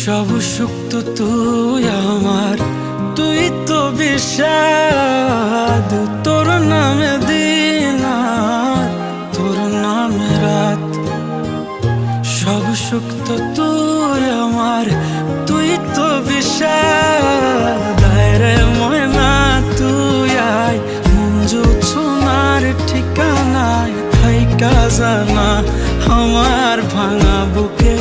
সব সুখ তো তুই আমার, তুই তো বিষাদ। তোর নামে দিন আর তোর নামে রাত। সব সুখ তো তুই আমার, তুই তো বিষাদ। রে ময়না তুই আয়, মঞ্জু সোনার ঠিকানায় থাইকা জানা আমার ভাঙা বুকে।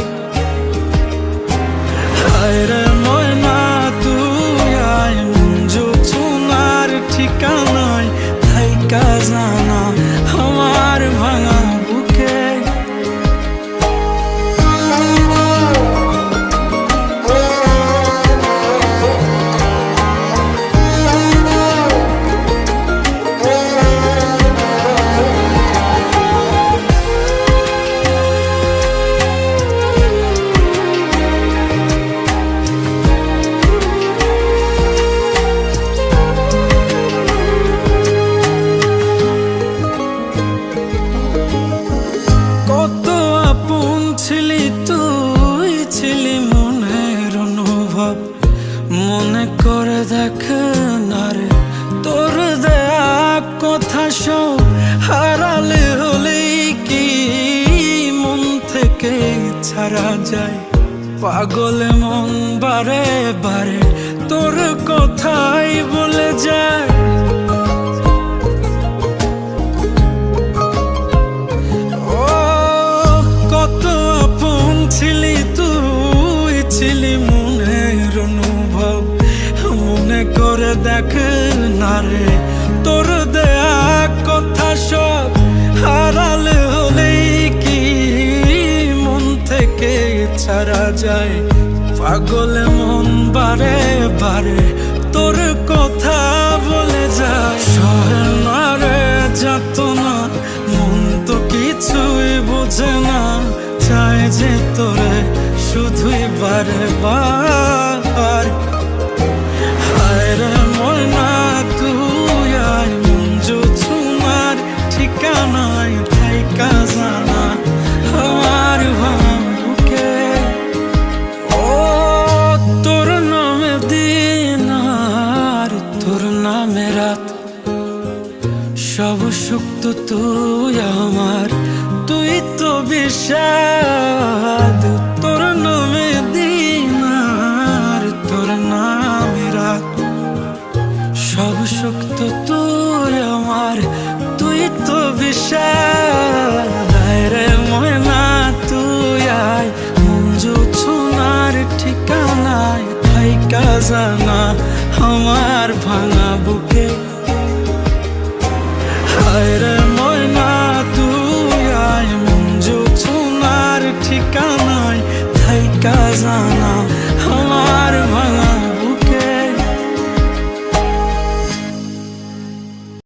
রে ময়না তুই আয়, মঞ্জু সোনার ঠিকানায় থাইকা জানা আমার ভাঙা বুকে। মনে করে দেখ না রে, তোর দেয়া কথা সব হারালে হলেই কি মন থেকে ছাড়া যায়? পাগলে মন বারে বারে তোর কথাই বলে যায়। ও কত আপন ছিলি তুই, ছিলি মনের অনুভব। মনে করে দেখ না রে, তোর দেয়া কথা সব হারালে হলেই কি মন থেকে ছাড়া যায়? পাগলে মন বারে বারে তোর কথা বলে যায়। সহে না রে যাতনা, মন তো কিছুই বোঝে না, চায় যে তোরে শুধুই বারে বার। রে ময়না তুই আয়, মঞ্জু সোনার ঠিকানায় থাইকা জানা আমার ভাঙা বুকে। ও তোর নামে দিন আর তোর নামে রাত। সব সুখ তো তুই আমার, তুই তো বিষাদ।